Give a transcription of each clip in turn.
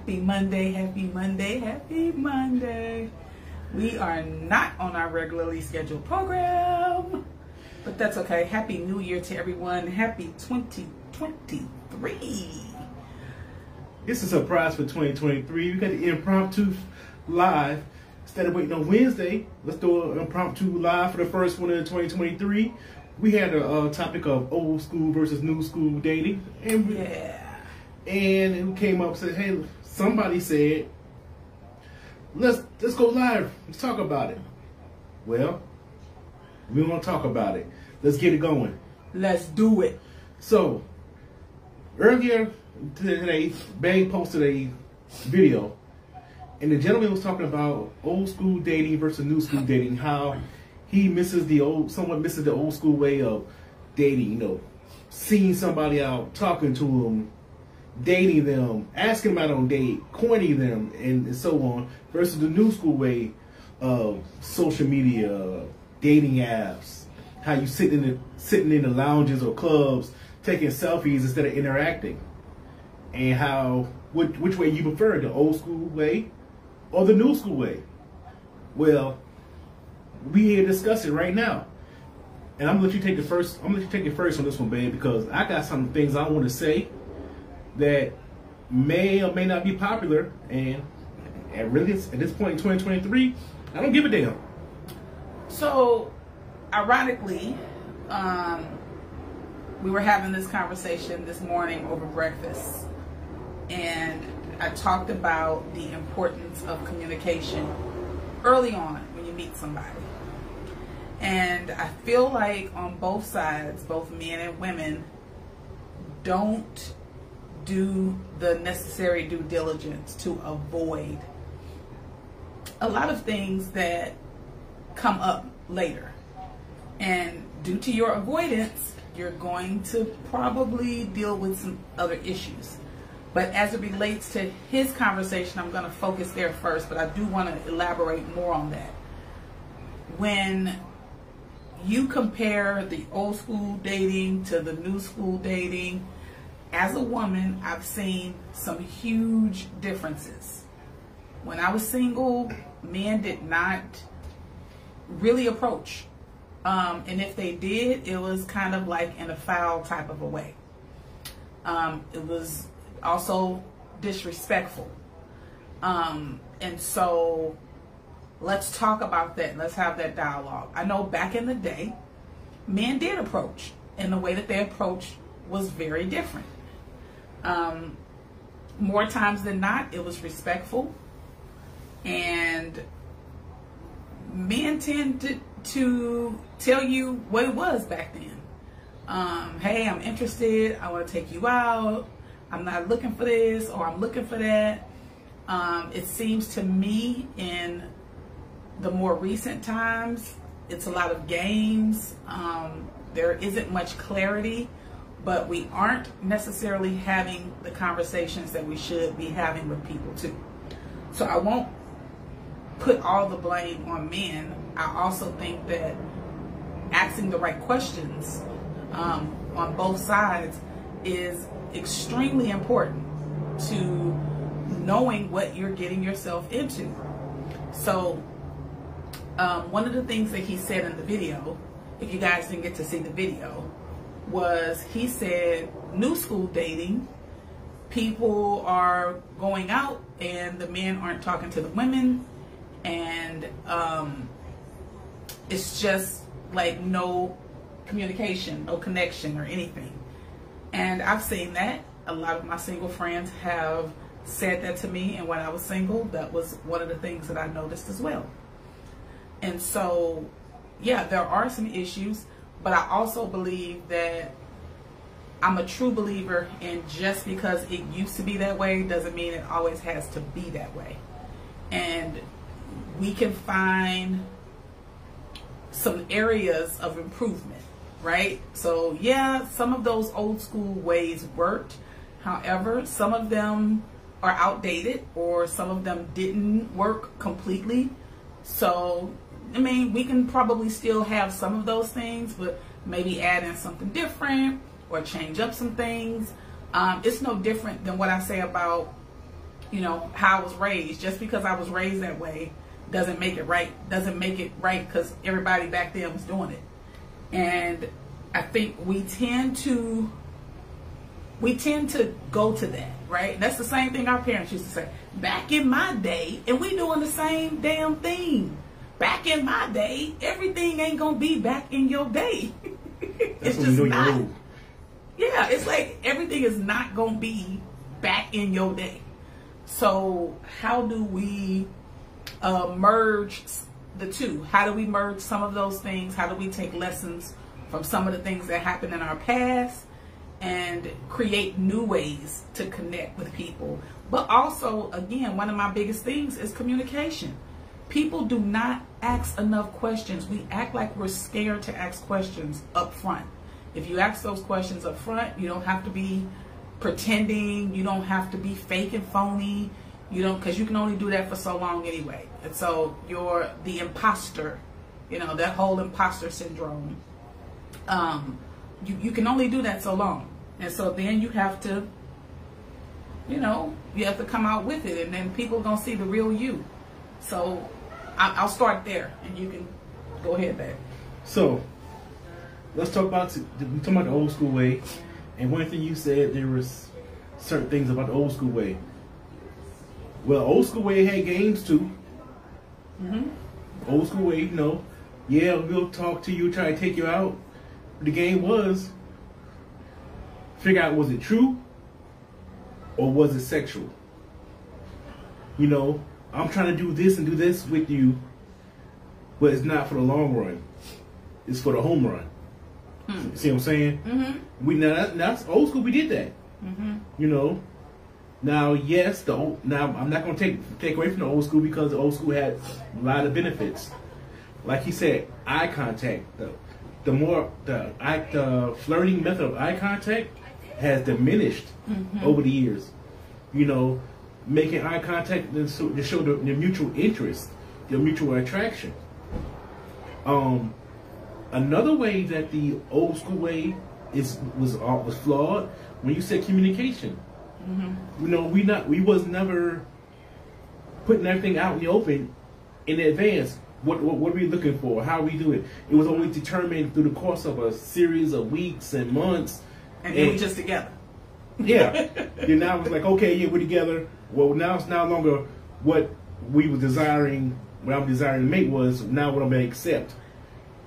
Happy Monday, happy Monday, happy Monday. We are not on our regularly scheduled program, but that's okay. Happy New Year to everyone. Happy 2023. It's a surprise for 2023. We got the impromptu live. Instead of waiting on Wednesday, let's do an impromptu live for the first one in 2023. We had a topic of old school versus new school dating. And it came up and said, hey, somebody said, let's go live. Let's talk about it. Well, we want to talk about it. Let's get it going. Let's do it. So, earlier today, Bang posted a video, and the gentleman was talking about old school dating versus new school dating, how he somewhat misses the old school way of dating, seeing somebody out, talking to them, dating them, asking them out on a date, courting them, and so on, versus the new school way of social media, dating apps, how you sitting in the lounges or clubs taking selfies instead of interacting, and which way you prefer, the old school way or the new school way. Well, we here to discuss it right now, and I'm gonna let you take it first. I'm gonna let you take it first on this one, babe, because I got some things I want to say that may or may not be popular, and really at this point in 2023, I don't give a damn. So, ironically, we were having this conversation this morning over breakfast, and I talked about the importance of communication early on when you meet somebody. And I feel like on both sides, both men and women, don't do the necessary due diligence to avoid a lot of things that come up later. And due to your avoidance, you're going to probably deal with some other issues. But as it relates to his conversation, I'm going to focus there first, but I do want to elaborate more on that. When you compare the old school dating to the new school dating, as a woman, I've seen some huge differences. When I was single, men did not really approach. And if they did, it was kind of like in a foul type of a way. It was also disrespectful. And so let's talk about that. Let's have that dialogue. I know back in the day, men did approach, and the way that they approached was very different. More times than not, it was respectful, and men tend to tell you what it was back then. Hey, I'm interested. I want to take you out. I'm not looking for this, or I'm looking for that. It seems to me in the more recent times, it's a lot of games. There isn't much clarity, but we aren't necessarily having the conversations that we should be having with people too. So I won't put all the blame on men. I also think that asking the right questions on both sides is extremely important to knowing what you're getting yourself into. So one of the things that he said in the video, if you guys didn't get to see the video, was he said new school dating, people are going out and the men aren't talking to the women, and it's just like no communication, no connection or anything. And I've seen that. A lot of my single friends have said that to me, and when I was single, that was one of the things that I noticed as well. And so, yeah, there are some issues, but I also believe that I'm a true believer in just because it used to be that way doesn't mean it always has to be that way. And we can find some areas of improvement, right? So yeah, some of those old school ways worked. However, some of them are outdated, or some of them didn't work completely. So, I mean, we can probably still have some of those things, but maybe add in something different or change up some things. It's no different than what I say about you know, how I was raised. Just because I was raised that way doesn't make it right. Doesn't make it right because everybody back then was doing it. And I think we tend to go to that, right? That's the same thing our parents used to say. Back in my day, and we doing the same damn thing. Back in my day, everything ain't gonna be back in your day. It's just not. Yeah, it's like everything is not gonna be back in your day. So how do we merge the two? How do we merge some of those things? How do we take lessons from some of the things that happened in our past and create new ways to connect with people? But also, again, one of my biggest things is communication. People do not ask enough questions. We act like we're scared to ask questions up front. If you ask those questions up front, you don't have to be pretending. You don't have to be fake and phony. You don't, because you can only do that for so long anyway. And so you're the imposter, you know, that whole imposter syndrome. You can only do that so long. And so then you have to, you know, you have to come out with it, and then people are going to see the real you. So I'll start there, and you can go ahead there. So let's talk about, we talking about the old school way. And one thing you said, there was certain things about the old school way. Well, old school way had games too. Old school way, you know, yeah, we'll talk to you, try to take you out. The game was figure out, was it true or was it sexual? You know, I'm trying to do this and do this with you, but it's not for the long run. It's for the home run. See what I'm saying? We that's old school. We did that. You know. Now, yes, now I'm not going to take away from the old school, because the old school had a lot of benefits. Like he said, eye contact. The flirting method of eye contact has diminished over the years. You know, making eye contact to show the mutual interest, the mutual attraction. Another way that the old school way was flawed, when you said communication. You know, we was never putting everything out in the open in advance. What are we looking for? How we do it? It was only determined through the course of a series of weeks and months. And then we just together. Yeah. Then now it's like, okay, yeah, we're together. Well, now it's no longer what we were desiring. What I'm desiring to make was now what I'm going to accept.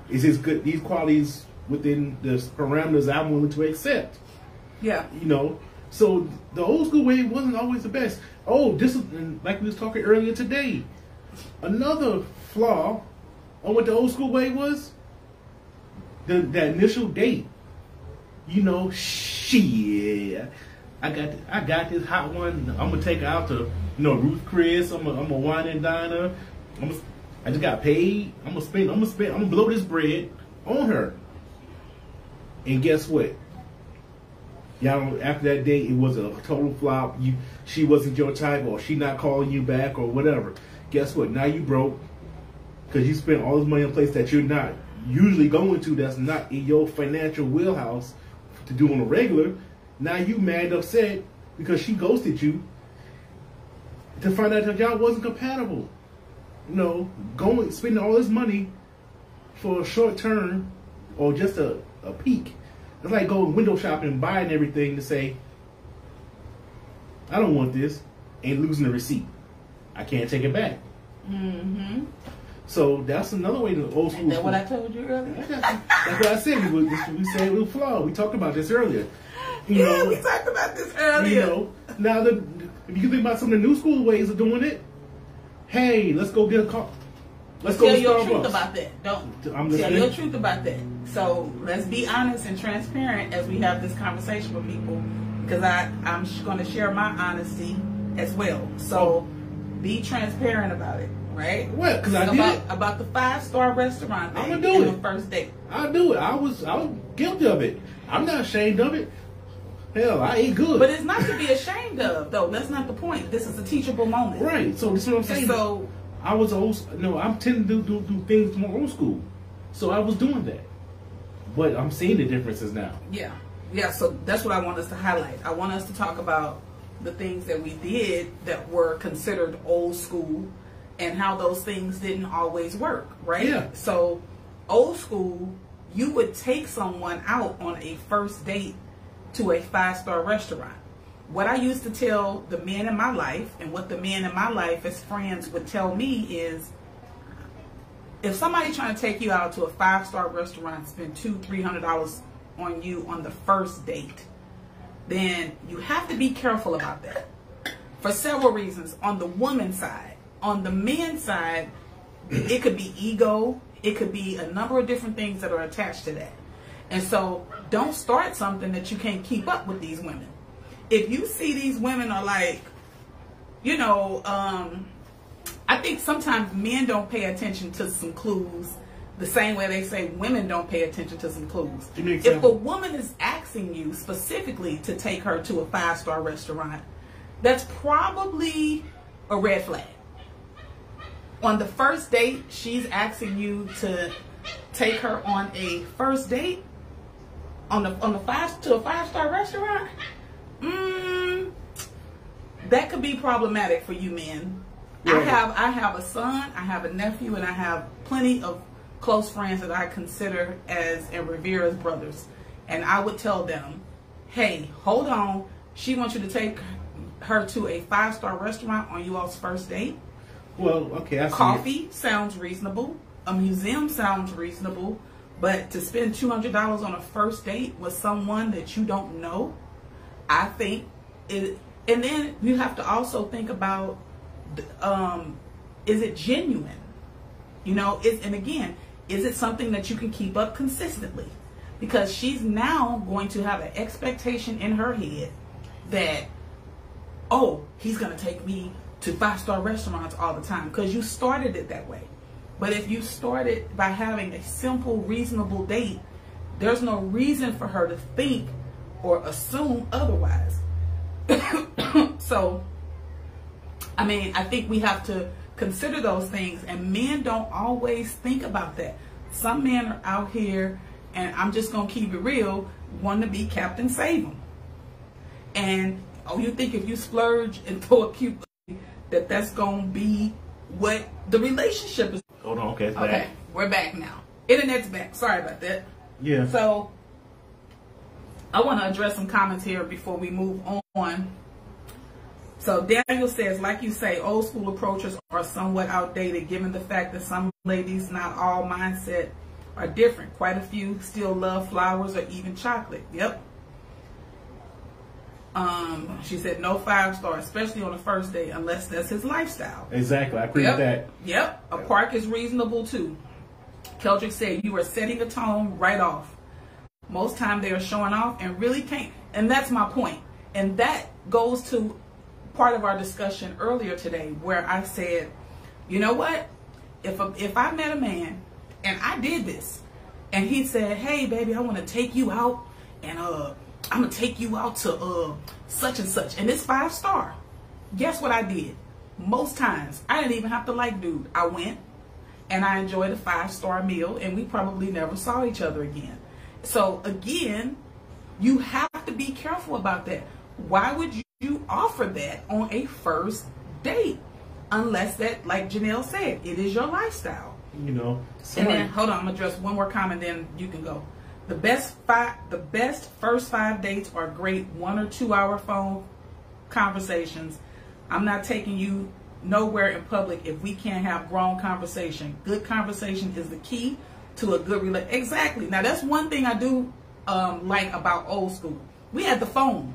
Is this good? These qualities within the parameters I'm willing to accept. Yeah. You know. So the old school way wasn't always the best. Oh, this is like we was talking earlier today. Another flaw on what the old school way was, that initial date. You know, shit. I got this hot one. I'm gonna take her out to, you know, Ruth Chris. I'm a wine and diner. I just got paid. I'm gonna blow this bread on her. And guess what? Y'all, after that date, it was a total flop. She wasn't your type, or she not calling you back, or whatever. Guess what? Now you broke, because you spent all this money on a place that you're not usually going to, that's not in your financial wheelhouse to do on a regular. Now you mad and upset because she ghosted you, to find out that y'all wasn't compatible. You know, spending all this money for a short term or just a peak. It's like going window shopping and buying everything to say, I don't want this, and losing the receipt. I can't take it back. So that's another way to old school. Is that what I told you earlier? That's what I said. We said it was flawed. We talked about this earlier. You know, we talked about this earlier. You know, now if you think about some of the new school ways of doing it, hey, let's go get a car. Let's go to Starbucks. Tell your truth about that. Tell your truth about that. So let's be honest and transparent as we have this conversation with people, because I'm going to share my honesty as well. So be transparent about it, right? What? Because I did it. About the 5-star restaurant thing. I'm gonna do it. The first date. I'll do it. I was guilty of it. I'm not ashamed of it. Hell, I ain't good. But it's not to be ashamed of, though. That's not the point. This is a teachable moment. Right. So this is what I'm saying. So I was I'm tending to do things more old school. So I was doing that. But I'm seeing the differences now. Yeah. Yeah, so that's what I want us to highlight. I want us to talk about the things that we did that were considered old school and how those things didn't always work, right? Yeah. So old school, you would take someone out on a first date to a 5-star restaurant. What I used to tell the men in my life, and what the men in my life as friends would tell me, is if somebody's trying to take you out to a 5-star restaurant, spend $200-300 on you on the first date, then you have to be careful about that for several reasons. On the woman's side, on the men's side, it could be ego, it could be a number of different things that are attached to that. And so don't start something that you can't keep up with these women. If you see these women are like, you know, I think sometimes men don't pay attention to some clues the same way they say women don't pay attention to some clues. If a woman is asking you specifically to take her to a 5-star restaurant, that's probably a red flag. On the first date, she's asking you to take her on a first date to a 5-star restaurant. That could be problematic for you men. Yeah. I have a son, I have a nephew, and I have plenty of close friends that I consider as and revere as brothers. And I would tell them, hey, hold on, she wants you to take her to a 5-star restaurant on you all's first date. Well, okay, I see. Coffee sounds reasonable. A museum sounds reasonable. But to spend $200 on a first date with someone that you don't know, I think it. And then you have to also think about, is it genuine? You know, and again, is it something that you can keep up consistently? Because she's now going to have an expectation in her head that, oh, he's going to take me to 5-star restaurants all the time, because you started it that way. But if you started by having a simple, reasonable date, there's no reason for her to think or assume otherwise. So, I mean, I think we have to consider those things, and men don't always think about that. Some men are out here, and I'm just going to keep it real, want to be Captain Save 'em. And, oh, you think if you splurge and throw a cute that's going to be what the relationship is. Hold on, okay, it's back. Okay, we're back now. Internet's back. Sorry about that. Yeah. So, I want to address some comments here before we move on. So, Daniel says, like you say, old school approaches are somewhat outdated given the fact that some ladies, not all mindset, are different. Quite a few still love flowers or even chocolate. Yep. She said no 5-star, especially on the first date, unless that's his lifestyle. Exactly, I agree with that. Yep, a park is reasonable too. Keldrick said you are setting a tone right off. Most time they are showing off and really can't. And that's my point. And that goes to part of our discussion earlier today, where I said, you know what? If I met a man and I did this, and he said, hey baby, I want to take you out, and I'm gonna take you out to such and such, and it's 5-star. Guess what I did? Most times I didn't even have to like dude. I went and I enjoyed a 5-star meal, and we probably never saw each other again. So again, you have to be careful about that. Why would you offer that on a first date? Unless that, like Janelle said, it is your lifestyle. You know. And then, hold on, I'm gonna address one more comment, then you can go. The best first 5 dates are great 1 or 2 hour phone conversations. I'm not taking you nowhere in public if we can't have grown conversation. Good conversation is the key to a good relationship. Exactly. Now that's one thing I do like about old school. We had the phone,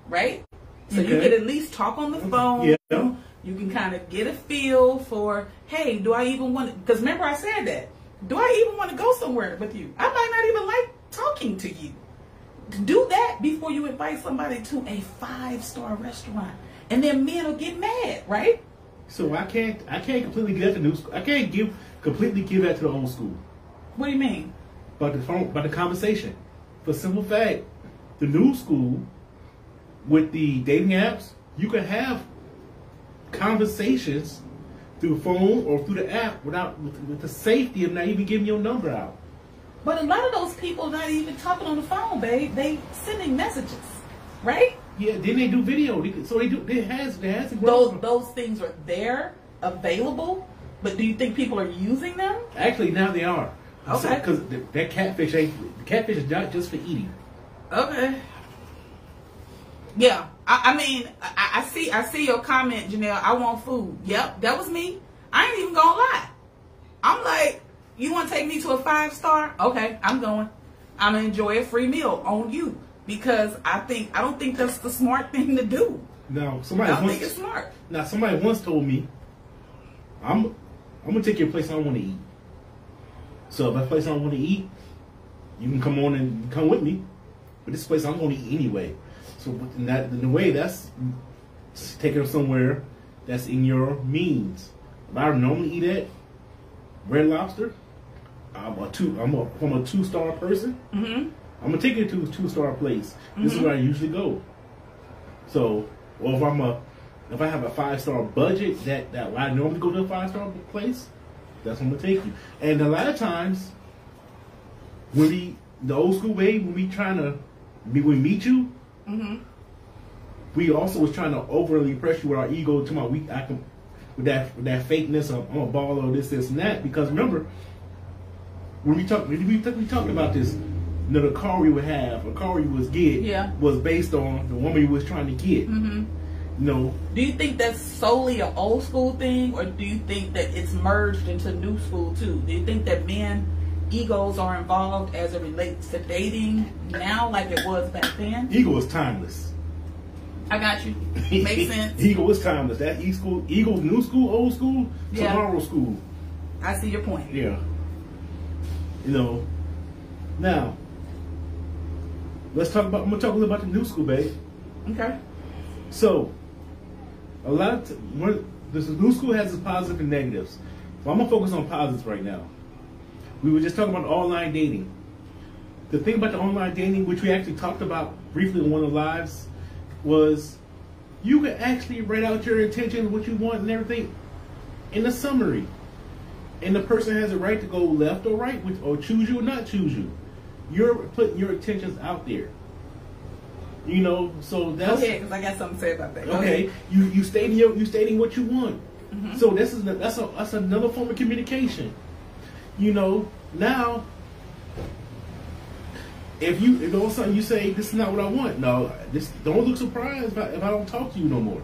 right? So you could at least talk on the phone. Yeah. You can kind of get a feel for, hey, do I even want to, because remember I said that. Do I even want to go somewhere with you? I might not even like talking to you. Do that before you invite somebody to a 5-star restaurant. And then men will get mad, right? So I can't completely give that to new school. I can't completely give that to the old school. What do you mean? About the conversation. For the simple fact, the new school, with the dating apps, you can have conversations through the phone or through the app with the safety of not even giving your number out. But a lot of those people not even talking on the phone, babe. They sending messages, right? Yeah, then they do video. So they do. It has to grow. Those things are there, available, but do you think people are using them? Actually, now they are. Okay. Because that catfish is not just for eating. Okay. Yeah. I mean, I see your comment, Janelle. I want food. Yep, that was me. I ain't even gonna lie. I'm like, you want to take me to a 5-star? Okay, I'm going. I'm gonna enjoy a free meal on you because I don't think that's the smart thing to do. No, I don't think it's smart. Now, somebody once told me, I'm gonna take you a place I want to eat. So if a place I want to eat, you can come on and come with me. But this place I'm going to eat anyway. So in the way that's taking them somewhere that's in your means. If I normally eat at Red Lobster, I'm a 2-star person. Mm-hmm. I'm gonna take you to a 2-star place. This is where I usually go. So, or if I have a 5-star budget that I normally go to a 5-star place, that's when I'm gonna take you. And a lot of times, the old school way, when we meet you, we also was trying to overly press you with our ego to with that fakeness of I'm a baller, this, and that. Because remember, when we talked about this, the car we would have, a car we was get, was based on the woman we was trying to get. Do you think that's solely an old school thing, or do you think that it's merged into new school too? Do you think that men egos are involved as it relates to dating now like it was back then? Ego is timeless. I got you. Makes sense. Ego is timeless. That ego, new school, old school, tomorrow school. I see your point. Yeah. Now I'm gonna talk a little about the new school, babe. Okay. So this new school has its positives and negatives. So I'm gonna focus on positives right now. We were just talking about online dating. The thing about the online dating, which we actually talked about briefly in one of the lives, was you could actually write out your intentions, what you want, and everything in a summary. And the person has a right to go left or right, or choose you or not choose you. You're putting your intentions out there. So that's okay. Because I got something to say about that. Okay, you stating what you want. So that's another form of communication. Now if all of a sudden you say this is not what I want, no, don't look surprised if I don't talk to you no more.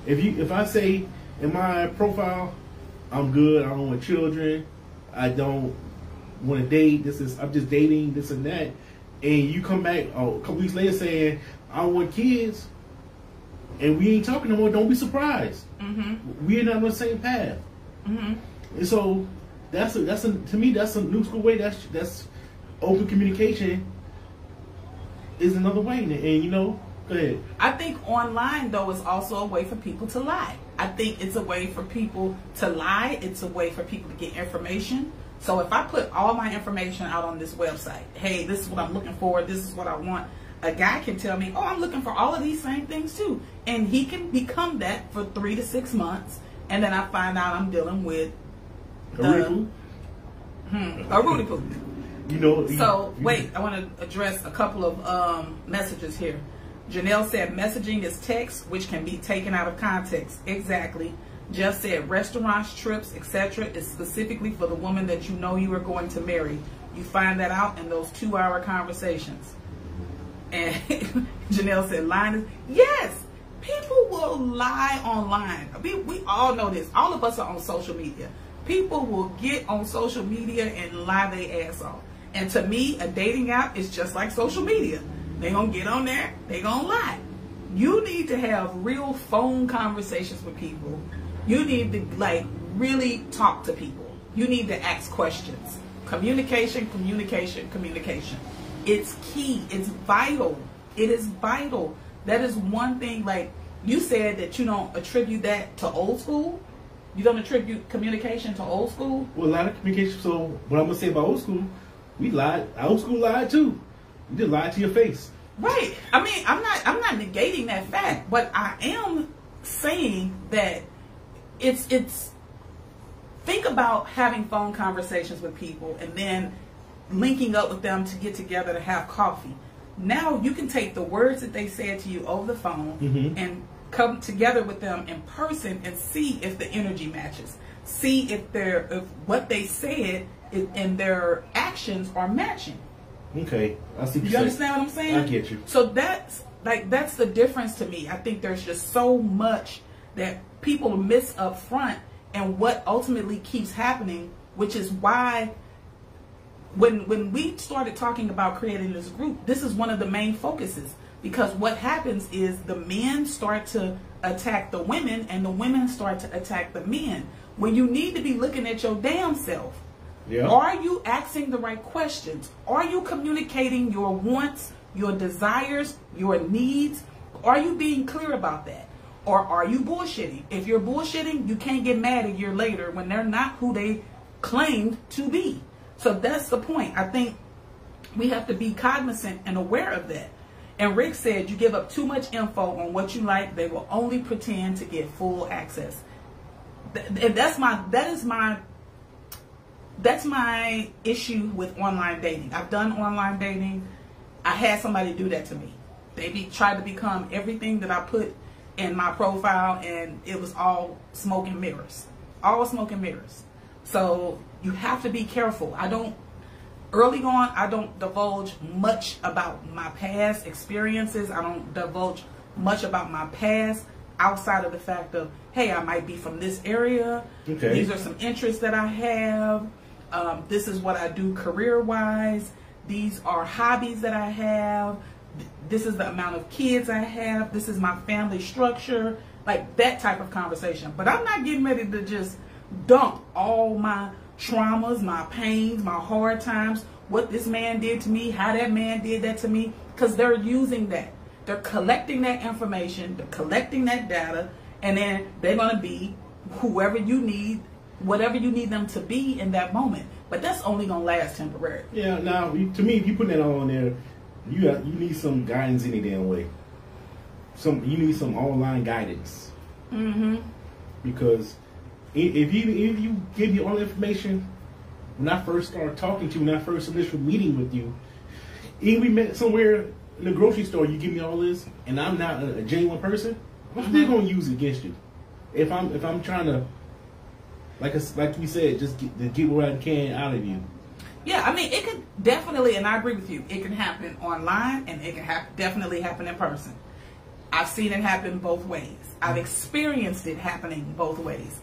If I say in my profile, I'm good, I don't want children, I don't want to date, I'm just dating, this and that, and you come back a couple weeks later saying I want kids, and we ain't talking no more, don't be surprised. We're not on the same path. And so to me that's a new school way. That's open communication is another way. And go ahead. I think online though is also a way for people to lie. I think it's a way for people to lie. It's a way for people to get information. So if I put all my information out on this website, hey, this is what I'm looking for, this is what I want, a guy can tell me, oh, I'm looking for all of these same things too. And he can become that for 3 to 6 months. And then I find out I'm dealing with a Rudy Poo. So wait, I want to address a couple of messages here. Janelle said messaging is text, which can be taken out of context. Exactly. Just said restaurants, trips, etc. is specifically for the woman that you know you are going to marry. You find that out in those 2-hour conversations. And Janelle said lying is, yes, people will lie online. We all know this. All of us are on social media. People will get on social media and lie their ass off. And to me, a dating app is just like social media. They're going to get on there, they're going to lie. You need to have real phone conversations with people. You need to really talk to people. You need to ask questions. Communication. It's key. It's vital. It is vital. That is one thing. Like you said that you don't attribute that to old school. You don't attribute communication to old school? Well, a lot of communication. So what I'm going to say about old school, we lied. Old school lied too. You just lied to your face. Right. I mean, I'm not negating that fact, but I am saying that it's think about having phone conversations with people and then linking up with them to get together to have coffee. Now you can take the words that they said to you over the phone and come together with them in person and see if the energy matches. See if what they said and their actions are matching. Okay, I see. You understand what I'm saying? I get you. So that's the difference to me. I think there's just so much that people miss up front, and what ultimately keeps happening, which is why when we started talking about creating this group, this is one of the main focuses, because what happens is the men start to attack the women and the women start to attack the men, when you need to be looking at your damn self. Yeah. Are you asking the right questions? Are you communicating your wants, your desires, your needs? Are you being clear about that? Or are you bullshitting? If you're bullshitting, you can't get mad a year later when they're not who they claimed to be. So that's the point. I think we have to be cognizant and aware of that. And Rick said, you give up too much info on what you like, they will only pretend to get full access. And that's my issue with online dating. I've done online dating. I had somebody do that to me. They tried to become everything that I put in my profile, and it was all smoke and mirrors. All smoke and mirrors. So you have to be careful. Early on, I don't divulge much about my past experiences. I don't divulge much about my past outside of the fact of, hey, I might be from this area. Okay. These are some interests that I have. This is what I do career-wise. These are hobbies that I have. This is the amount of kids I have. This is my family structure. Like that type of conversation. But I'm not getting ready to just dump all my traumas, my pains, my hard times, what this man did to me, how that man did that to me, because they're using that. They're collecting that information, they're collecting that data, and then they're going to be whoever you need, whatever you need them to be in that moment. But that's only going to last temporarily. Yeah, now, to me, if you put that all on there, you need some guidance any damn way. You need some online guidance. Because if you give your own information, when I first started talking to you, when I first initial meeting with you, even we met somewhere in the grocery store, you give me all this, and I'm not a genuine person, I'm still gonna use it against you. If I'm trying to, like we said, just get what I can out of you. Yeah, I mean, it could definitely, and I agree with you, it can happen online and it can definitely happen in person. I've seen it happen both ways. I've experienced it happening both ways.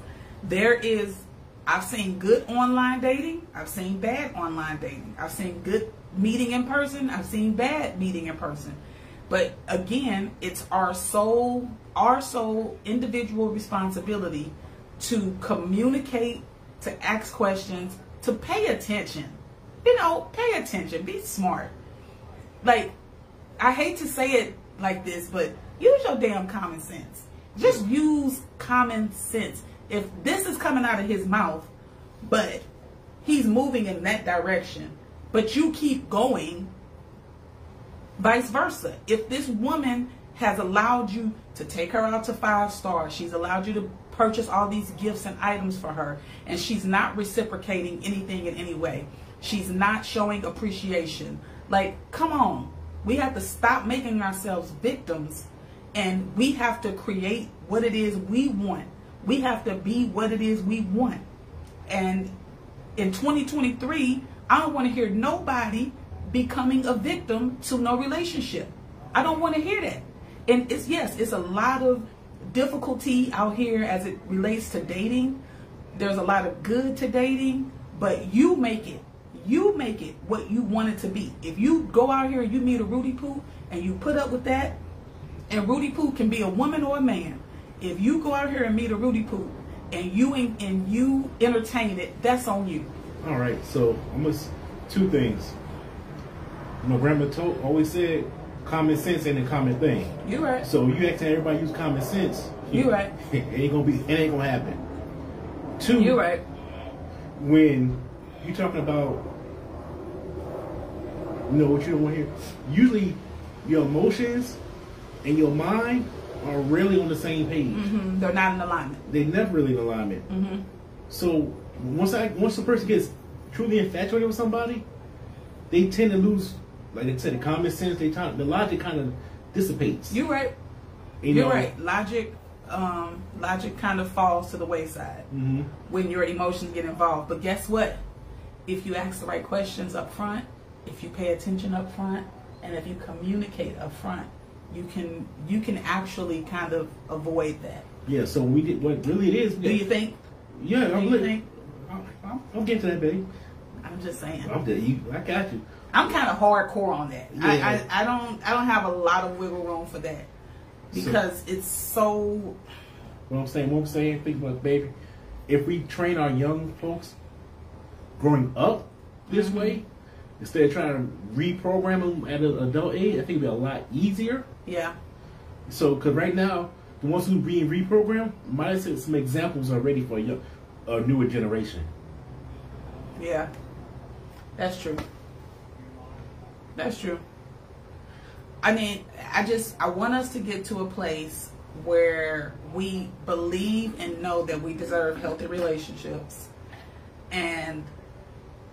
I've seen good online dating. I've seen bad online dating. I've seen good meeting in person. I've seen bad meeting in person. But again, it's our sole individual responsibility to communicate, to ask questions, to pay attention. Pay attention. Be smart. Like, I hate to say it like this, but use your damn common sense. Just use common sense. If this is coming out of his mouth, but he's moving in that direction, but you keep going, vice versa. If this woman has allowed you to take her out to 5 stars, she's allowed you to purchase all these gifts and items for her, and she's not reciprocating anything in any way, she's not showing appreciation, like, come on. We have to stop making ourselves victims, and we have to create what it is we want. We have to be what it is we want. And in 2023, I don't want to hear nobody becoming a victim to no relationship. I don't want to hear that. And it's a lot of difficulty out here as it relates to dating. There's a lot of good to dating, but you make it what you want it to be. If you go out here and you meet a Rudy Poo and you put up with that, and Rudy Poo can be a woman or a man. If you go out here and meet a Rudy Poo and you entertain it, that's on you. All right, so almost 2 things. My grandma always said, common sense ain't a common thing. You're right. So you asking everybody use common sense. You're right. It ain't gonna happen. 2. You're right. When you're talking about, what you don't want to hear. Usually, your emotions and your mind are really on the same page. They're not in alignment. They're never really in alignment. So once a person gets truly infatuated with somebody, they tend to lose like I said, the common sense, the logic kind of dissipates. You're right. You're right. Logic kind of falls to the wayside when your emotions get involved. But guess what? If you ask the right questions up front, if you pay attention up front, and if you communicate up front, you can actually kind of avoid that. Yeah. So we did what really it is. Do you think? Yeah. I'm getting to that, baby. I'm just saying. I got you. I'm kind of hardcore on that. Yeah. I don't have a lot of wiggle room for that because it's so. What I'm saying, think about it, baby. If we train our young folks growing up this way, instead of trying to reprogram them at an adult age, I think it'd be a lot easier. Yeah. So, because right now, the ones who are being reprogrammed might set some examples already for a newer generation. Yeah, that's true. That's true. I mean, I want us to get to a place where we believe and know that we deserve healthy relationships and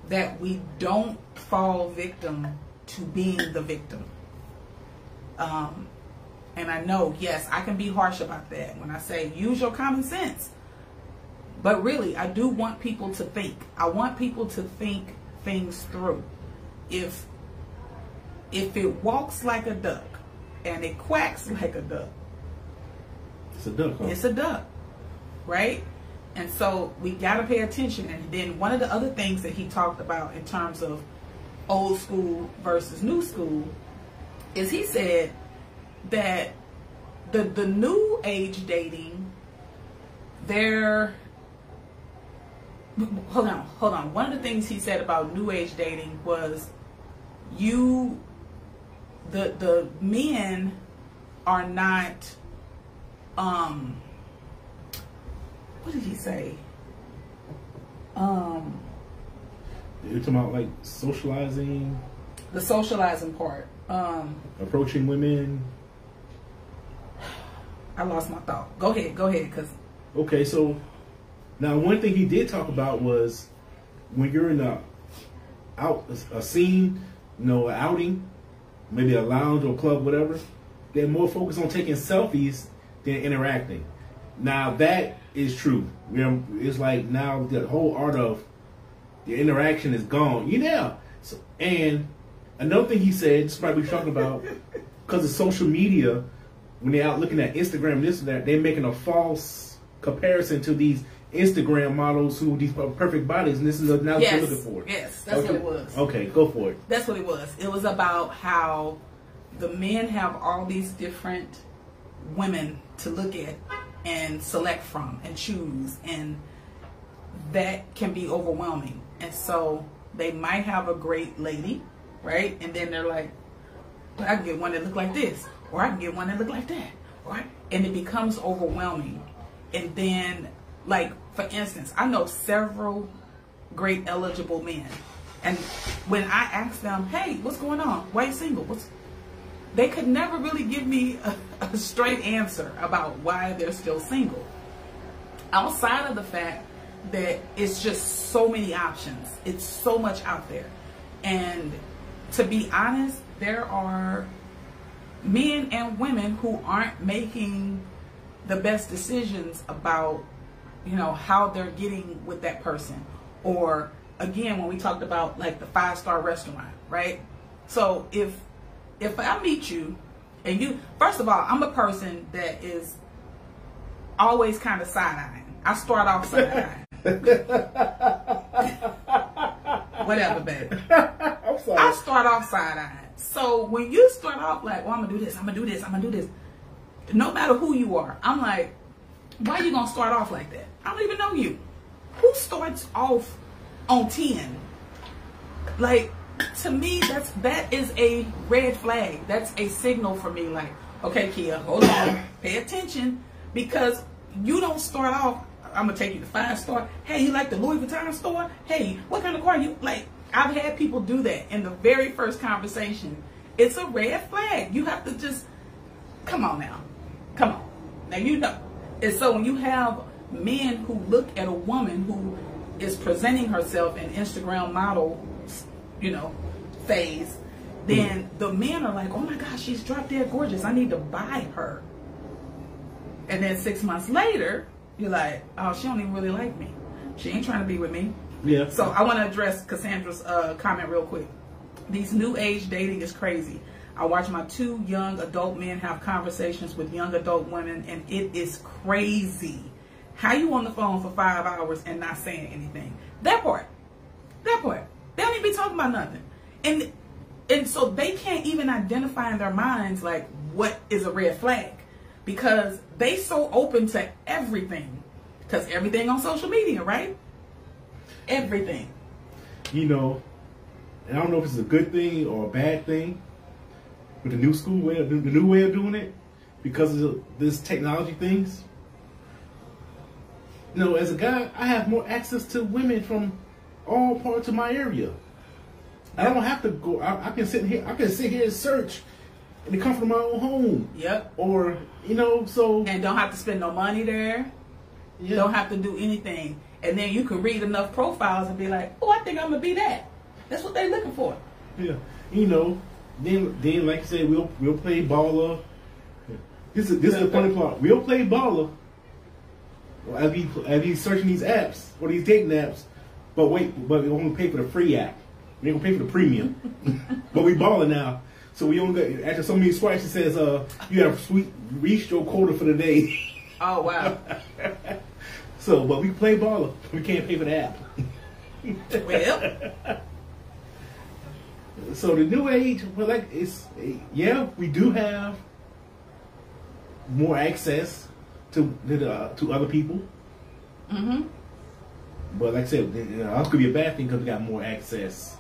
that we don't fall victim to being the victim. And I know, yes, I can be harsh about that when I say use your common sense. But really, I do want people to think. I want people to think things through. If it walks like a duck and it quacks like a duck, it's a duck. Huh? It's a duck, right? And so we got to pay attention. And then one of the other things that he talked about in terms of old school versus new school is he said that the new age dating, hold on. One of the things he said about new age dating was the men are not what did he say? You're talking about like socializing? The socializing part. Approaching women. I lost my thought. Go ahead, cause okay, so now one thing he did talk about was when you're in a scene, an outing, maybe a lounge or club, whatever, they're more focused on taking selfies than interacting. Now that is true. It's like now the whole art of the interaction is gone. So, and another thing he said, this is probably what you're talking about, because of social media, when they're out looking at Instagram, this and that, they're making a false comparison to these Instagram models who these perfect bodies, and this is now what you're looking for. Yes, that's what it was. Okay, go for it. That's what it was. It was about how the men have all these different women to look at and select from and choose, and that can be overwhelming. And so they might have a great lady, right? And then they're like, but I can get one that look like this, or I can get one that look like that, right? And it becomes overwhelming. And then, like, for instance, I know several great eligible men, and when I ask them, hey, what's going on? Why are you single? They could never really give me a straight answer about why they're still single, outside of the fact that it's just so many options. It's so much out there. And to be honest, there are men and women who aren't making the best decisions about, how they're getting with that person. Or again, when we talked about like the 5-star restaurant, right? So if I meet you and you, first of all, I'm a person that is always kind of side-eyeing. I start off side-eyeing. Whatever, baby. I'm sorry. I start off side-eyeing. So when you start off like, well, I'm going to do this, I'm going to do this, I'm going to do this. No matter who you are, I'm like, why are you going to start off like that? I don't even know you. Who starts off on 10? Like, to me, that is a red flag. That's a signal for me, like, okay, Kia, hold on, pay attention, because you don't start off, I'm gonna take you to 5-star. Hey, you like the Louis Vuitton store? Hey, what kind of car you like? I've had people do that in the very first conversation. It's a red flag. You have to just come on now. Now And so when you have men who look at a woman who is presenting herself in Instagram model, phase, then the men are like, oh my gosh, she's drop dead gorgeous. I need to buy her. And then 6 months later, you're like, oh, she don't even really like me. She ain't trying to be with me. Yeah. So I want to address Cassandra's comment real quick. These new age dating is crazy. I watch my 2 young adult men have conversations with young adult women, and it is crazy. How you on the phone for 5 hours and not saying anything? That part. They don't even be talking about nothing. And so they can't even identify in their minds like what is a red flag, because they so open to everything, because everything on social media, right? Everything. You know, and I don't know if it's a good thing or a bad thing with the new school way, the new way of doing it, because of this technology things. You know, as a guy, I have more access to women from all parts of my area. I don't have to go. I can sit here. I can sit here and search in the comfort of my own home. Yep. Or so. And don't have to spend no money there. Yeah. Don't have to do anything. And then you can read enough profiles and be like, oh, I think I'm gonna be that. That's what they're looking for. Yeah. Then like I said, we'll play baller. This is the funny part. We'll play baller as we searching these apps or these dating apps. But we only pay for the free app. We ain't gonna pay for the premium. But we balling now. So we only got, after so many swipes, it says you have reached your quota for the day. Oh wow. So, but we play baller. We can't pay for the app. Well. So the new age, well, like we do have more access to other people. Mm-hmm. But like I said, that could be a bad thing because we got more access.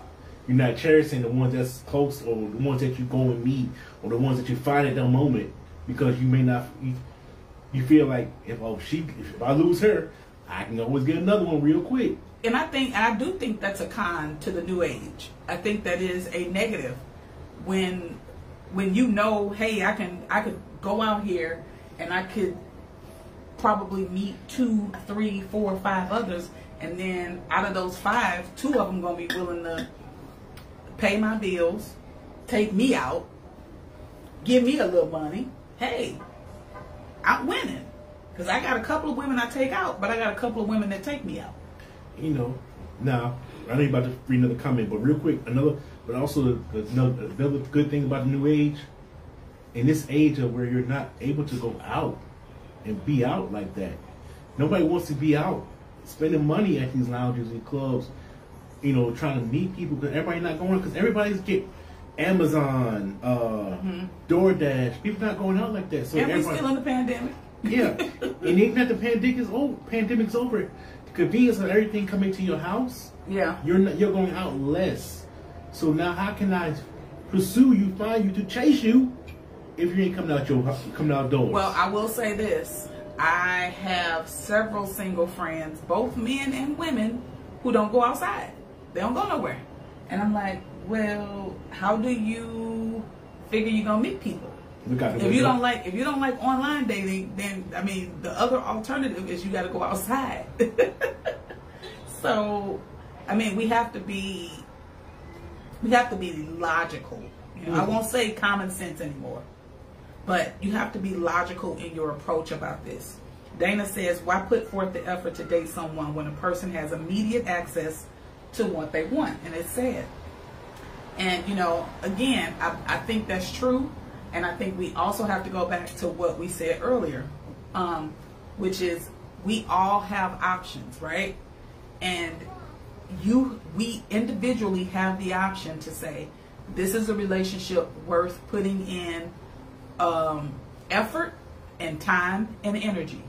You're not cherishing the ones that's close, or the ones that you go and meet, or the ones that you find at that moment, because you may not. You feel like if I lose her, I can always get another one real quick. And I do think that's a con to the new age. I think that is a negative when you know, hey, I could go out here and I could probably meet 2, 3, 4, 5 others, and then out of those 5, 2 of them gonna be willing to pay my bills, take me out, give me a little money. Hey, I'm winning, because I got a couple of women I take out, but I got a couple of women that take me out. Now I know you're about to read another comment, but real quick, another good thing about the new age, in this age of where you're not able to go out and be out like that. Nobody wants to be out spending money at these lounges and clubs, trying to meet people, because everybody's not going, because everybody's get Amazon, DoorDash. People not going out like that. So and we're still in the pandemic. Yeah, and even that the pandemic's over, the convenience of everything coming to your house. Yeah, you're going out less. So now, how can I pursue you, find you, to chase you if you ain't coming outdoors? Well, I will say this: I have several single friends, both men and women, who don't go outside. They don't go nowhere, and I'm like, well, how do you figure you're gonna meet people? If you don't like online dating, then the other alternative is you got to go outside. So, we have to be logical. I won't say common sense anymore, but you have to be logical in your approach about this. Dana says, why put forth the effort to date someone when a person has immediate access to what they want? And it's sad. And again, I think that's true. And I think we also have to go back to what we said earlier, which is we all have options, right? And we individually have the option to say, this is a relationship worth putting in effort and time and energy.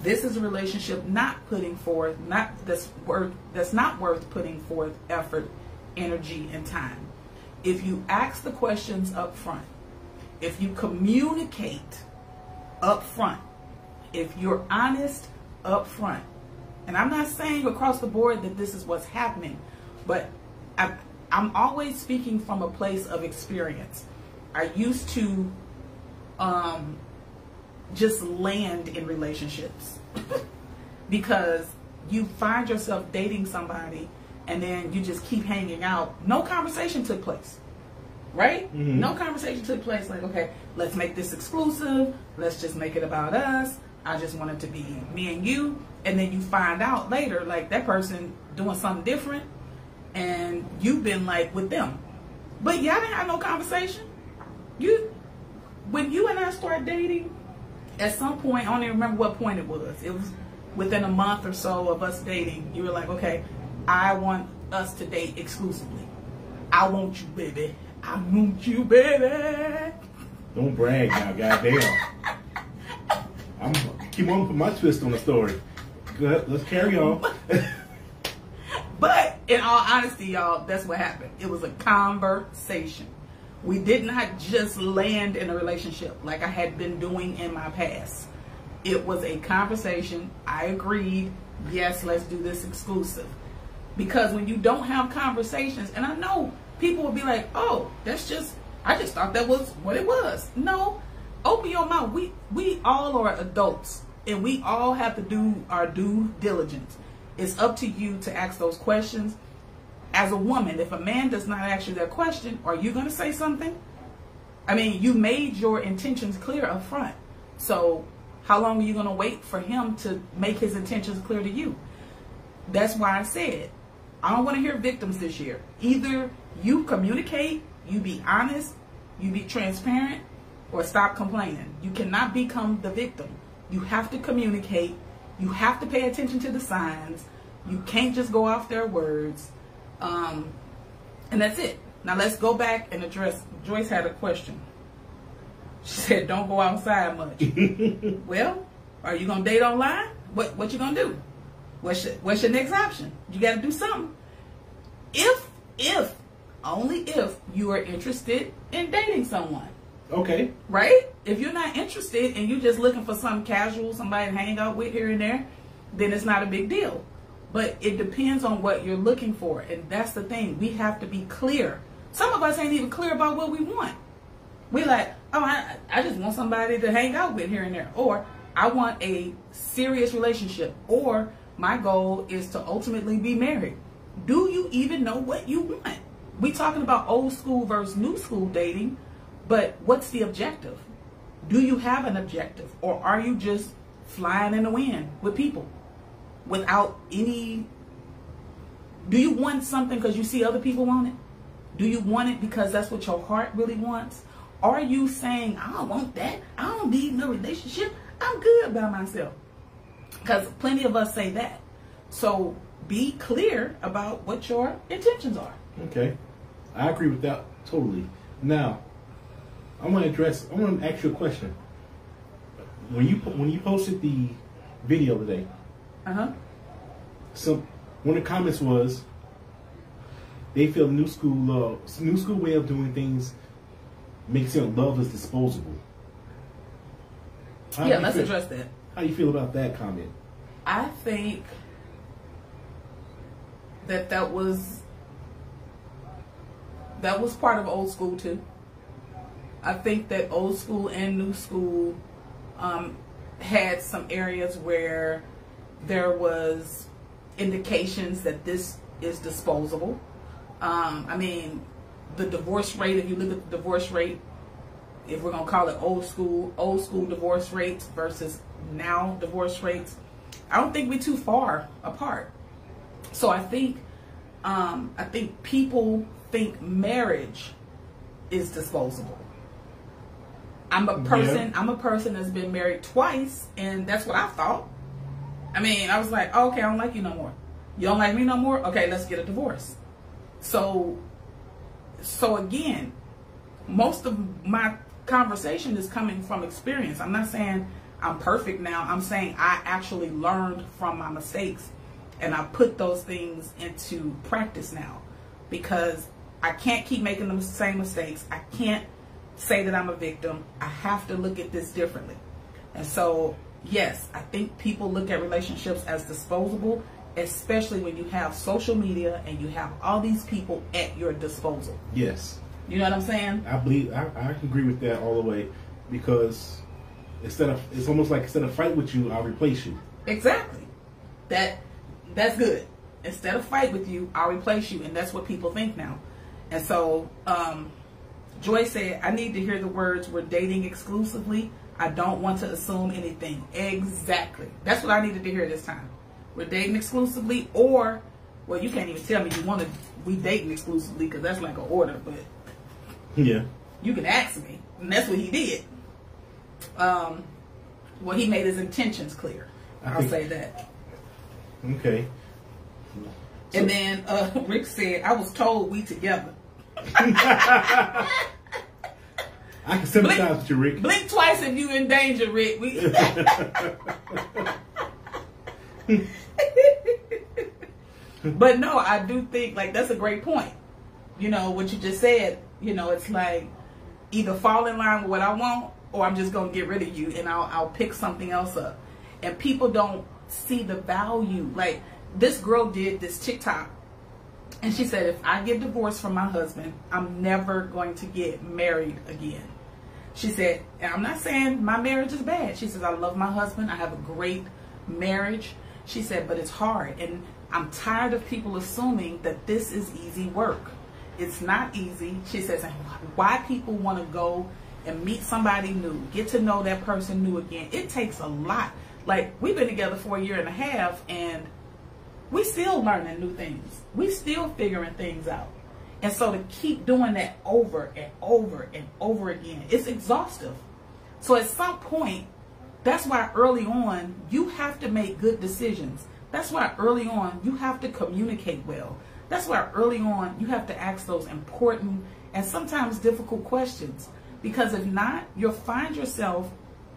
This is a relationship that's not worth putting forth effort, energy, and time. If you ask the questions up front, if you communicate up front, if you're honest up front, and I'm not saying across the board that this is what's happening, but I'm always speaking from a place of experience. I used to just land in relationships because you find yourself dating somebody and then you just keep hanging out. No conversation took place. right? No conversation took place like, okay, let's make this exclusive. Let's just make it about us. I just want it to be me and you. And then you find out later, like, that person doing something different and you've been like with them. But y'all didn't have no conversation. When you and I started dating, at some point, I don't even remember what point it was. It was within a month or so of us dating. You were like, okay, I want us to date exclusively. I want you, baby. I want you, baby. Don't brag now, goddamn. I'm keep on putting my twist on the story. Good, let's carry on. But in all honesty, y'all, that's what happened. It was a conversation. We did not just land in a relationship like I had been doing in my past. It was a conversation. I agreed, yes, let's do this exclusive. Because when you don't have conversations, and I know people will be like, oh, I just thought that was what it was. No, open your mouth. We all are adults, and we all have to do our due diligence. It's up to you to ask those questions. As a woman, if a man does not ask you that question, are you going to say something? I mean, you made your intentions clear up front. So how long are you going to wait for him to make his intentions clear to you? That's why I said, I don't want to hear victims this year. Either you communicate, you be honest, you be transparent, or stop complaining. You cannot become the victim. You have to communicate. You have to pay attention to the signs. You can't just go off their words. And that's it. Now let's go back and address, Joyce had a question. She said, don't go outside much. Well, are you going to date online? What you going to do? What's your next option? You got to do something. If, only if you are interested in dating someone. Okay. Right? If you're not interested and you're just looking for something casual, somebody to hang out with here and there, then it's not a big deal. But it depends on what you're looking for. And that's the thing. We have to be clear. Some of us ain't even clear about what we want. We're like, oh, I just want somebody to hang out with here and there. Or I want a serious relationship. Or my goal is to ultimately be married. Do you even know what you want? We talking about old school versus new school dating. But what's the objective? Do you have an objective? Or are you just flying in the wind with people? Without any, do you want something because you see other people want it? Do you want it because that's what your heart really wants? Are you saying, I don't want that, I don't need no relationship, I'm good by myself? Because plenty of us say that. So be clear about what your intentions are. Okay, I agree with that totally. Now, I want to ask you a question. When you posted the video today, so one of the comments was they feel the new school way of doing things makes it love is disposable. Yeah, let's address that. How do you feel about that comment? I think that was part of old school too. I think that old school and new school had some areas where there was indications that this is disposable. I mean, the divorce rate, if you look at the divorce rate, if we're going to call it old school divorce rates versus now divorce rates, I don't think we're too far apart. So I think people think marriage is disposable. I'm a person that's been married twice, and that's what I thought. I mean, I was like, oh, okay, I don't like you no more. You don't like me no more? Okay, let's get a divorce. So again, most of my conversation is coming from experience. I'm not saying I'm perfect now. I'm saying I actually learned from my mistakes, and I put those things into practice now, because I can't keep making the same mistakes. I can't say that I'm a victim. I have to look at this differently. And so, yes, I think people look at relationships as disposable, especially when you have social media and you have all these people at your disposal. Yes. You know what I'm saying? I believe I can agree with that all the way, because it's almost like instead of fight with you, I'll replace you. Exactly. That's good. Instead of fight with you, I'll replace you, and that's what people think now. And so Joy said, I need to hear the words, we're dating exclusively. I don't want to assume anything. Exactly. That's what I needed to hear this time. We're dating exclusively, or, well, you can't even tell me you want to, we dating exclusively, because that's like an order, but yeah, you can ask me. And that's what he did. Well, he made his intentions clear. I'll say that. Okay. And then Rick said, I was told we together. I can sympathize with you, Rick. Blink twice if you in danger, Rick. But no, I do think, like, that's a great point. You know, what you just said, you know, it's like either fall in line with what I want, or I'm just going to get rid of you and I'll pick something else up. And people don't see the value. Like, this girl did this TikTok, and she said, if I get divorced from my husband, I'm never going to get married again. She said, and I'm not saying my marriage is bad. She says, I love my husband. I have a great marriage. She said, but it's hard. And I'm tired of people assuming that this is easy work. It's not easy. She says, why people want to go and meet somebody new, get to know that person new again. It takes a lot. Like, we've been together for 1.5 years, and we still learning new things. We still figuring things out. And so to keep doing that over and over and over again, it's exhaustive. So at some point, that's why early on, you have to make good decisions. That's why early on, you have to communicate well. That's why early on, you have to ask those important and sometimes difficult questions. Because if not, you'll find yourself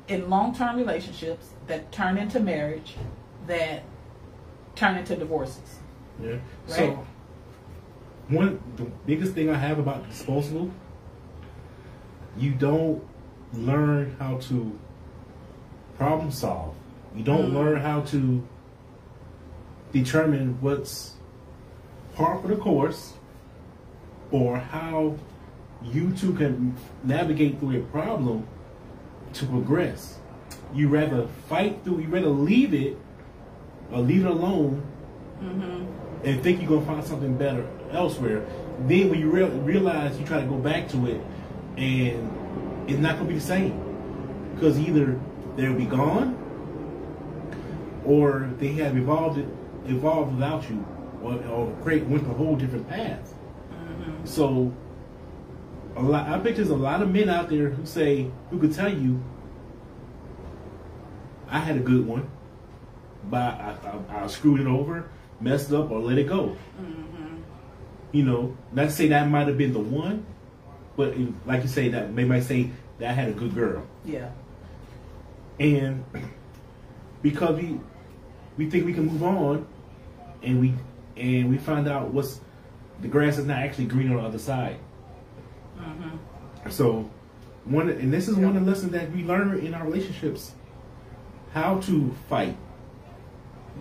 in long-term relationships that turn into marriage, that turn into divorces. Yeah. Right? So, the biggest thing I have about disposable, you don't learn how to problem solve. You don't learn how to determine what's par for the course, or how you two can navigate through a problem to progress. You rather fight through, you rather leave it or leave it alone and think you're going to find something better elsewhere. Then when you realize, you try to go back to it and it's not going to be the same. Because either they'll be gone or they have evolved without you, or went a whole different path. So I bet there's a lot of men out there who could tell you, I had a good one, but I screwed it over, messed up, or let it go. You know, not to say that might have been the one, but like you say, that they might say that I had a good girl. Yeah. And because we think we can move on, and we find out the grass is not actually green on the other side. So this is one of the lessons that we learn in our relationships: how to fight,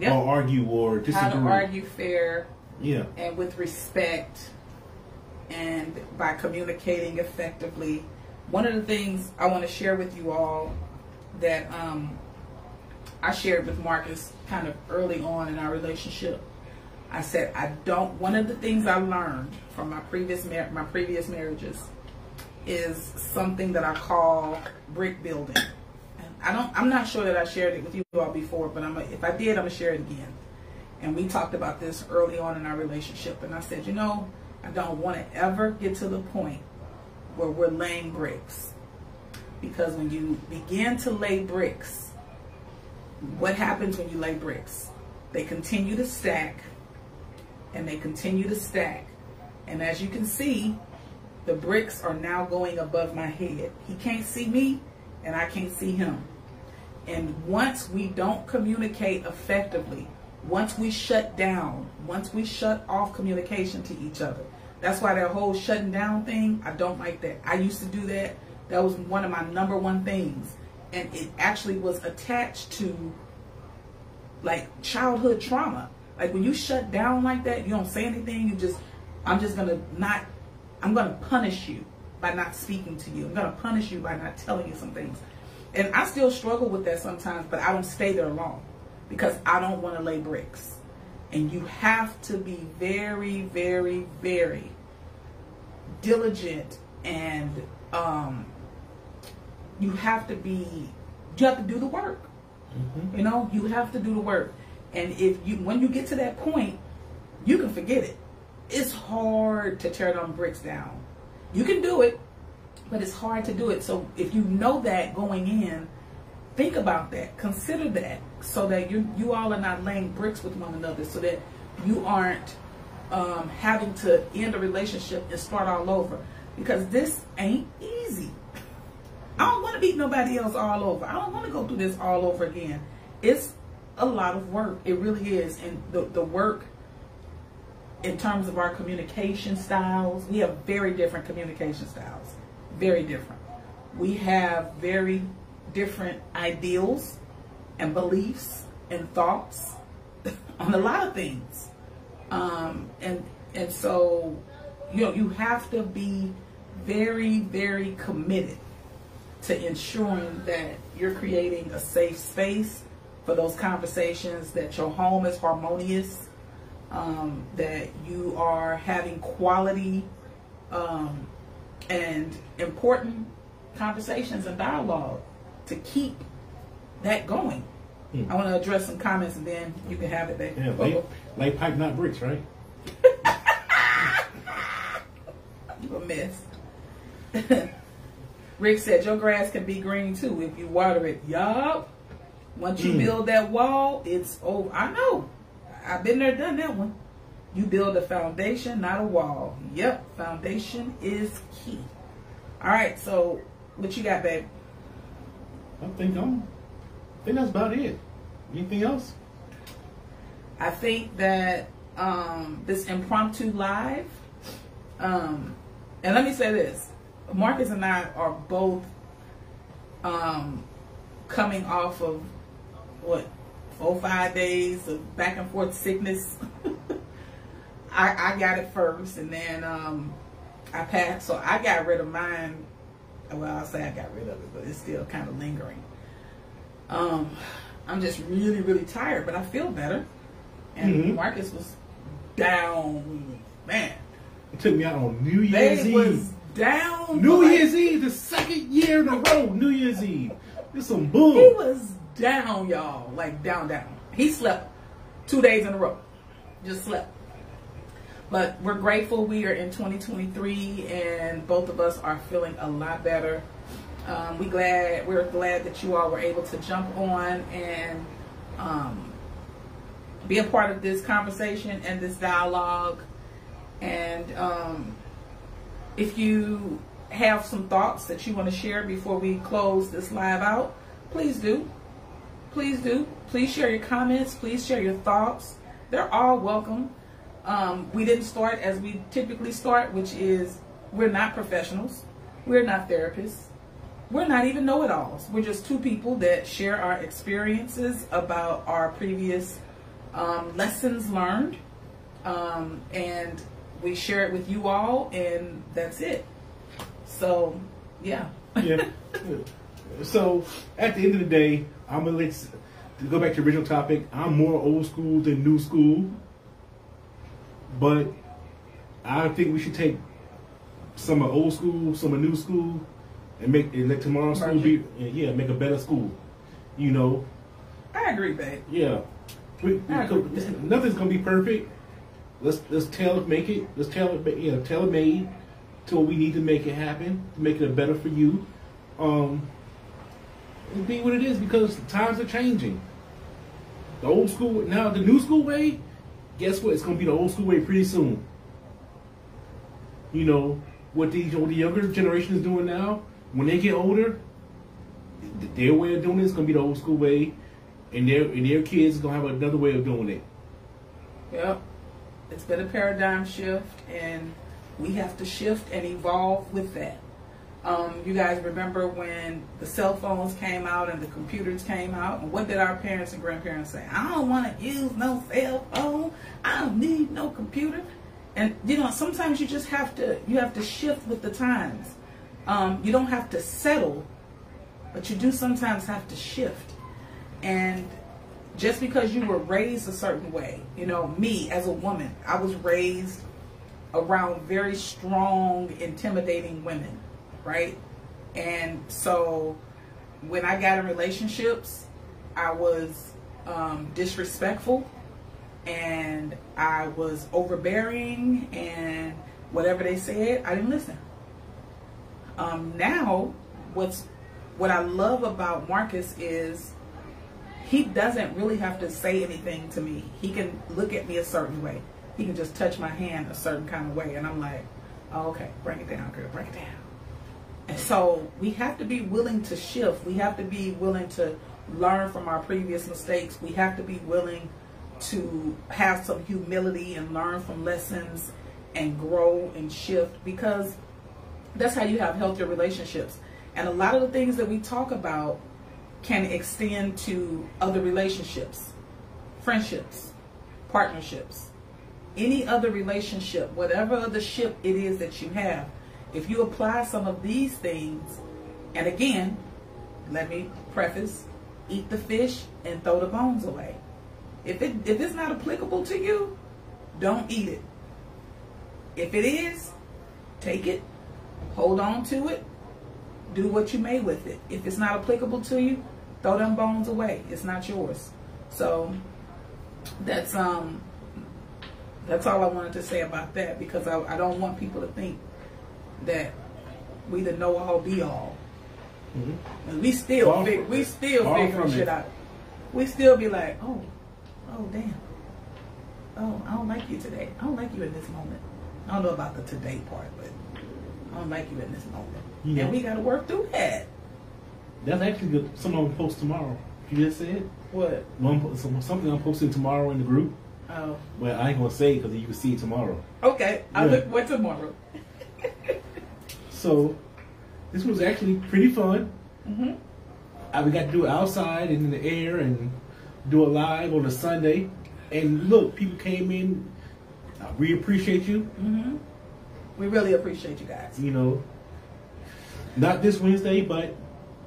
or argue, or disagree. How to argue fair, and with respect, and by communicating effectively. One of the things I want to share with you all that I shared with Marcus kind of early on in our relationship. I said, one of the things I learned from my previous marriages is something that I call brick building. I'm not sure that I shared it with you all before, but if I did, I'm gonna share it again. And we talked about this early on in our relationship, and I said, I don't want to ever get to the point where we're laying bricks. Because when you begin to lay bricks, what happens when you lay bricks? They continue to stack, and they continue to stack. And as you can see, the bricks are now going above my head. He can't see me, and I can't see him. And once we don't communicate effectively, once we shut down, once we shut off communication to each other, that's why that whole shutting down thing, I don't like that. I used to do that. That was one of my #1 things. And it actually was attached to like childhood trauma. Like when you shut down like that, you don't say anything, I'm going to punish you by not speaking to you. I'm going to punish you by not telling you some things. And I still struggle with that sometimes, but I don't stay there long because I don't want to lay bricks. And you have to be very, very, very diligent and you have to do the work. You know, you have to do the work. And when you get to that point, you can forget it. It's hard to tear them bricks down. You can do it, but it's hard to do it. So if you know that going in, think about that. Consider that, so that you all are not laying bricks with one another, so that you aren't having to end a relationship and start all over. Because this ain't easy. I don't want to beat nobody else all over. I don't want to go through this all over again. It's a lot of work. It really is. And the work in terms of our communication styles, we have very different communication styles. Very different. We have very different ideals and beliefs and thoughts on a lot of things. And so, you know, you have to be very, very committed to ensuring that you're creating a safe space for those conversations, that your home is harmonious, that you are having quality and important conversations and dialogue to keep that going. I want to address some comments and then you can have it, baby. Yeah, lay pipe, not bricks, right? You a mess. Rick said your grass can be green too if you water it. Yup. Once you build that wall, it's over. I know. I've been there, done that one. You build a foundation, not a wall. Yep, foundation is key. All right, so what you got, babe? I think that's about it. Anything else? I think that this impromptu live, and let me say this, Marcus and I are both coming off of what, 4 or 5 days of back and forth sickness. I got it first, and then I passed, so I got rid of mine. Well, I'll say I got rid of it, but it's still kind of lingering. I'm just really, really tired, but I feel better. And Marcus was down, man. It took me out on New Year's Eve. Was down. New Year's Eve, the second year in a row. New Year's Eve. It's some bull. He was down, y'all. Like down. He slept 2 days in a row. Just slept. But we're grateful we are in 2023 and both of us are feeling a lot better. We're glad that you all were able to jump on and be a part of this conversation and this dialogue. And if you have some thoughts that you want to share before we close this live out, please do. Please do. Please share your comments. Please share your thoughts. They're all welcome. We didn't start as we typically start, which is we're not professionals. We're not therapists. We're not even know-it-alls. We're just two people that share our experiences about our previous lessons learned. And we share it with you all, and that's it. So, yeah. Yeah. So, at the end of the day, I'm going to go back to the original topic. I'm more old school than new school. But I think we should take some of old school, some of new school, and let tomorrow's school be, make a better school. You know? I agree, babe. Yeah. Nothing's going to be perfect. Let's tailor-make it. Let's tailor-made to what we need to make it happen, to make it better for you. It'll be what it is because times are changing. The old school, now the new school way, guess what? It's going to be the old school way pretty soon. You know, what the younger generation is doing now, when they get older, their way of doing it is going to be the old school way, and their kids are going to have another way of doing it. Yep. It's been a paradigm shift, and we have to shift and evolve with that. You guys remember when the cell phones came out and the computers came out, and what did our parents and grandparents say? I don't want to use no cell phone. I don't need no computer. And you know, sometimes you just have to shift with the times. You don't have to settle, but you do sometimes have to shift. And just because you were raised a certain way, you know, me as a woman, I was raised around very strong, intimidating women, right? And so when I got in relationships, I was disrespectful, and I was overbearing, and whatever they said, I didn't listen. Now, what I love about Marcus is he doesn't really have to say anything to me. He can look at me a certain way. He can just touch my hand a certain kind of way, and I'm like, oh, okay, bring it down, girl, bring it down. And so we have to be willing to shift. We have to be willing to learn from our previous mistakes. We have to be willing to have some humility and learn from lessons and grow and shift, because that's how you have healthier relationships. And a lot of the things that we talk about can extend to other relationships, friendships, partnerships, any other relationship, whatever other ship it is that you have. If you apply some of these things, and again, let me preface, eat the fish and throw the bones away. If it's not applicable to you, don't eat it. If it is, take it, hold on to it, do what you may with it. If it's not applicable to you, throw them bones away. It's not yours. So that's all I wanted to say about that, because I don't want people to think that we the know all be all. And we still figure shit out. We still be like, oh damn. Oh, I don't like you today. I don't like you in this moment. I don't know about the today part, but I don't like you in this moment. Yeah. And we got to work through that. That's actually good. Something I'm gonna post tomorrow. You just said what? Something I'm posting tomorrow in the group. Oh. Well, I ain't gonna say it because you can see it tomorrow. Okay, I'll look for tomorrow. So this was actually pretty fun. We got to do it outside and in the air and do it live on a Sunday. And look, people came in. We appreciate you. We really appreciate you guys. You know, not this Wednesday, but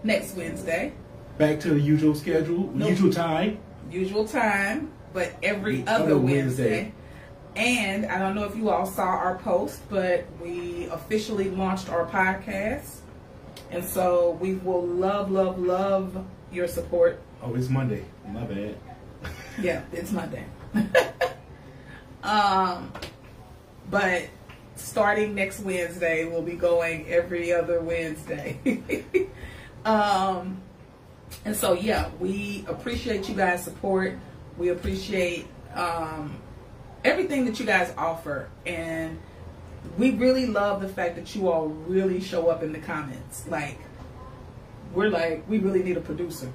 next Wednesday. Back to the usual schedule, usual time. Usual time, but every other Wednesday. And I don't know if you all saw our post, but we officially launched our podcast. And so we will love, love, love your support. Oh, it's Monday. My bad. Yeah, it's Monday. But starting next Wednesday, we'll be going every other Wednesday. And so, yeah, we appreciate you guys' support. We appreciate everything that you guys offer. And we really love the fact that you all really show up in the comments. We really need a producer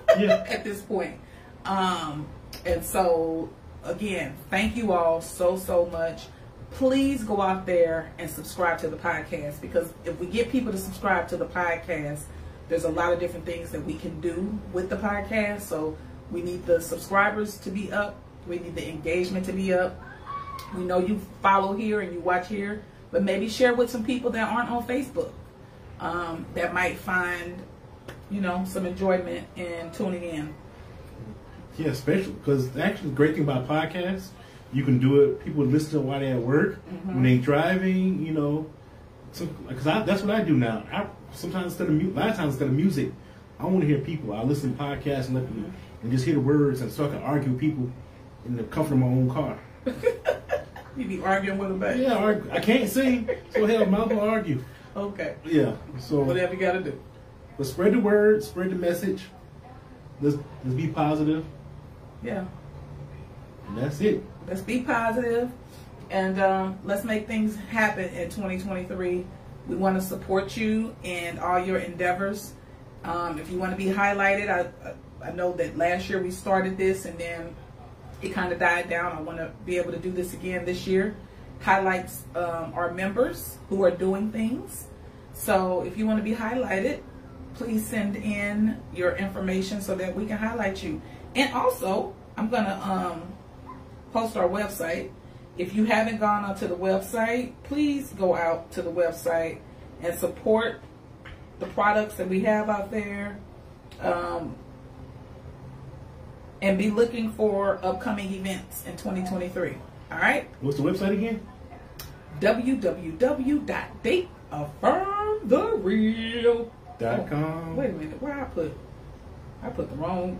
at this point. And so, again, thank you all so much. Please go out there and subscribe to the podcast, because if we get people to subscribe to the podcast, there's a lot of different things that we can do with the podcast. So we need the subscribers to be up. We need the engagement to be up. We know you follow here and you watch here, but maybe share with some people that aren't on Facebook that might find, some enjoyment in tuning in. Yeah, especially because actually the great thing about podcasts, you can do it. People listen to it while they're at work, when they're driving, because that's what I do now. A lot of times instead of music, I want to hear people. I listen to podcasts and just hear the words, and so I can argue with people in the comfort of my own car. You be arguing with them back? Yeah, I can't sing, so hell, I'm gonna argue. Okay. Yeah. So whatever you got to do. But spread the word, spread the message. Let's be positive. Yeah. And that's it. Let's be positive, and let's make things happen in 2023. We want to support you in all your endeavors. If you want to be highlighted, I know that last year we started this and then it kind of died down. I want to be able to do this again this year. Highlights our members who are doing things. So if you want to be highlighted, please send in your information so that we can highlight you. And also, I'm going to post our website. If you haven't gone onto the website, please go out to the website and support the products that we have out there. And be looking for upcoming events in 2023. All right? What's the website again? www.dateaffirmthereal.com. Wait a minute, where I put the wrong.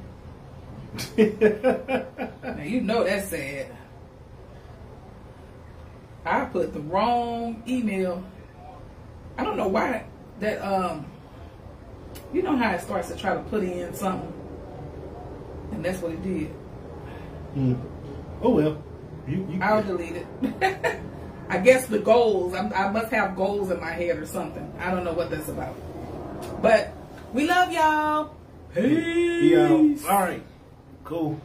Now you know that's sad. I put the wrong email. I don't know why that you know how it starts to try to put in something, and that's what it did. Oh well, I'll delete it. I guess the goals. I must have goals in my head or something. I don't know what that's about. But we love y'all. Peace. All right, cool.